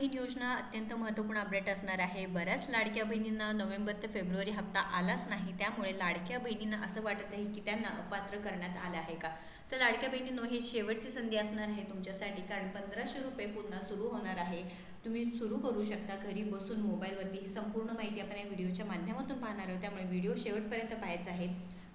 ही योजना अत्यंत महत्त्वपूर्ण अपडेट असणार आहे. बऱ्याच लाडक्या बहिणींना नोव्हेंबर ते फेब्रुवारी हप्ता आलाच नाही, त्यामुळे लाडक्या बहिणींना असं वाटत आहे की त्यांना अपात्र करण्यात आलं आहे का. तर लाडक्या बहिणींनो, ही शेवटची संधी असणार आहे तुमच्यासाठी, कारण 1500 रुपये पुन्हा सुरू होणार आहे. तुम्ही सुरू करू शकता घरी बसून मोबाईलवरती. ही संपूर्ण माहिती आपण या व्हिडिओच्या माध्यमातून पाहणार आहोत, त्यामुळे व्हिडिओ शेवटपर्यंत पाहायचा आहे.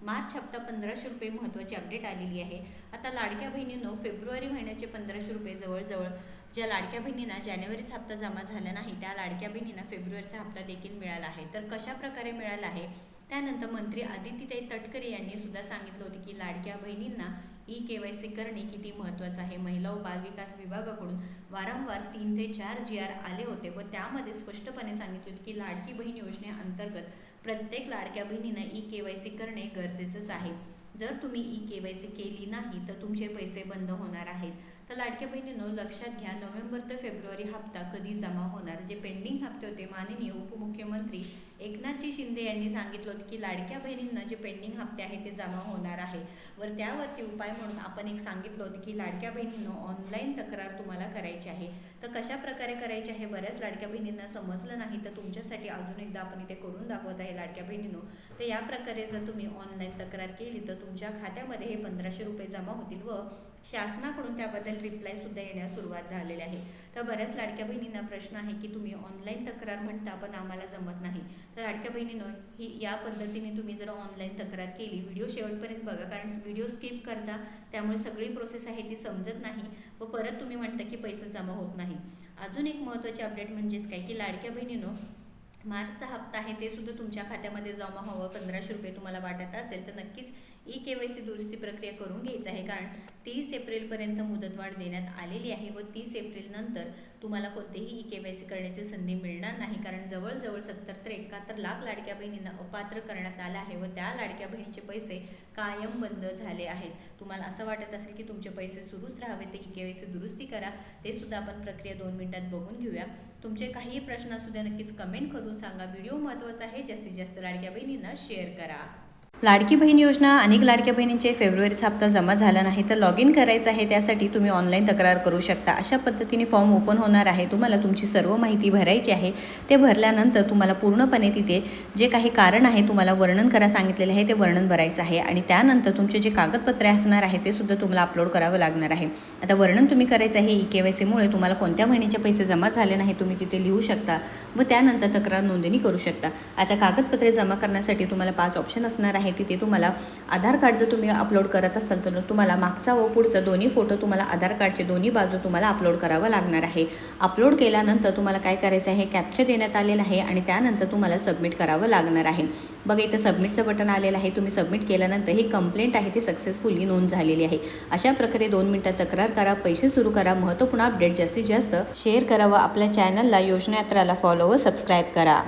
मार्च हप्ता 1500 रुपये महत्त्वाची अपडेट आलेली आहे. आता लाडक्या बहिणींनो, फेब्रुवारी महिन्याचे 1500 रुपये जवळजवळ ज्या लाडक्या बहिणींना जानेवारीचा हप्ता जमा झाला नाही, त्या लाडक्या बहिणींना फेब्रुवारीचा हप्ता देखील मिळाला आहे. तर कशा प्रकारे मिळाला आहे, त्यानंतर मंत्री आदित्यताई तटकरे यांनी सुद्धा सांगितलं होतं की लाडक्या बहिणींना KYC करणे किती महत्त्वाचं आहे. महिला व बालविकास विभागाकडून वारंवार 3 ते 4 GR आले होते व त्यामध्ये स्पष्टपणे सांगितले होते की लाडकी बहीण योजनेअंतर्गत प्रत्येक लाडक्या बहिणींना KYC करणे गरजेचंच आहे. जर तुम्ही KYC केली नाही तर तुमचे पैसे बंद होणार आहेत. तर लाडक्या बहिणींनो, लक्षात घ्या, नोव्हेंबर ते फेब्रुवारी हप्ता कधी जमा होणार. जे पेंडिंग हप्ते होते, माननीय उपमुख्यमंत्री एकनाथजी शिंदे यांनी सांगितलं होतं की लाडक्या बहिणींना जे पेंडिंग हप्ते आहेत ते जमा होणार आहे. वर त्यावरती उपाय म्हणून आपण एक सांगितलं होतं की लाडक्या बहिणींनो, ऑनलाईन तक्रार तुम्हाला करायची आहे. तर कशा प्रकारे करायची आहे, बऱ्याच लाडक्या बहिणींना समजलं नाही, तर तुमच्यासाठी अजून एकदा आपण इथे करून दाखवत आहे लाडक्या बहिणींनो. तर या प्रकारे जर तुम्ही ऑनलाईन तक्रार केली तर तुमच्या खात्यामध्ये हे 1500 रुपये जमा होतील व शासनाकडून त्याबद्दल रिप्लाय सुद्धा येण्यास सुरुवात झालेली आहे. तर बऱ्याच लाडक्या बहिणींना प्रश्न आहे की तुम्ही ऑनलाईन तक्रार म्हणता पण आम्हाला जमत नाही. तर लाडक्या बहिणींनो, ही या पद्धतीने तुम्ही जर ऑनलाईन तक्रार केली, व्हिडिओ शेवटपर्यंत बघा, कारण व्हिडिओ स्किप करता त्यामुळे सगळी प्रोसेस आहे ती समजत नाही व परत तुम्ही म्हणता की पैसे जमा होत नाही. अजून एक महत्त्वाची अपडेट म्हणजेच काय की लाडक्या बहिणींनो, मार्चचा हप्ता आहे ते सुद्धा तुमच्या खात्यामध्ये जमा व्हावं. 1500 रुपये तुम्हाला वाटत असेल तर नक्कीच KYC दुरुस्ती प्रक्रिया करून घ्यायची आहे, कारण 30 एप्रिलपर्यंत मुदतवाढ देण्यात आलेली आहे व 30 एप्रिल नंतर तुम्हाला कोणतेही KYC करण्याची संधी मिळणार नाही, कारण जवळजवळ 70 ते 71 लाख लाडक्या बहिणींना अपात्र करण्यात आलं आहे व त्या लाडक्या बहिणीचे पैसे कायम बंद झाले आहेत. तुम्हाला असं वाटत असेल की तुमचे पैसे सुरूच राहावे तर KYC दुरुस्ती करा. ते सुद्धा आपण प्रक्रिया 2 मिनिटात बघून घेऊया. तुमचे काही प्रश्न असू द्या, नक्कीच कमेंट करून सांगा. व्हिडिओ महत्त्वाचा आहे, जास्तीत जास्त लाडक्या बहिणींना शेअर करा. लाडकी बहीण योजना, अनेक लाडक्या बहिणींचे फेब्रुवारीचा हप्ता जमा झाला नाही तर लॉग इन करायचं आहे. त्यासाठी तुम्ही ऑनलाईन तक्रार करू शकता. अशा पद्धतीने फॉर्म ओपन होणार आहे. तुम्हाला तुमची सर्व माहिती भरायची आहे. ते भरल्यानंतर तुम्हाला पूर्णपणे तिथे जे काही कारण आहे, तुम्हाला वर्णन करा सांगितलेले आहे, ते वर्णन भरायचं आहे आणि त्यानंतर तुमचे जे कागदपत्रे असणार आहे ते सुद्धा तुम्हाला अपलोड करावं लागणार आहे. आता वर्णन तुम्ही करायचं आहे. KYCमुळे तुम्हाला कोणत्या महिन्याचे पैसे जमा झाले नाही तुम्ही तिथे लिहू शकता व त्यानंतर तक्रार नोंदणी करू शकता. आता कागदपत्रे जमा करण्यासाठी तुम्हाला 5 ऑप्शन असणार आहे. तिथे तुम्हाला आधार कार्ड जर तुम्ही अपलोड करत असाल तर तुम्हाला मागचा व पुढचा दोन्ही फोटो तुम्हाला आधार कार्डचे दोन्ही बाजू तुम्हाला अपलोड करावं लागणार आहे. अपलोड केल्यानंतर तुम्हाला काय करायचं आहे, कॅप्चा देण्यात आलेला आहे आणि त्यानंतर तुम्हाला सबमिट करावं लागणार आहे. बघा, इथं सबमिटचं बटन आलेलं आहे. तुम्ही सबमिट केल्यानंतर ही कंप्लेंट आहे ती सक्सेसफुली नोंद झालेली आहे. अशा प्रकारे 2 मिनिटात तक्रार करा, पैसे सुरू करा. महत्त्वपूर्ण अपडेट जास्तीत जास्त शेअर करा व आपल्या चॅनलला योजना यात्राला फॉलो व सबस्क्राईब करा.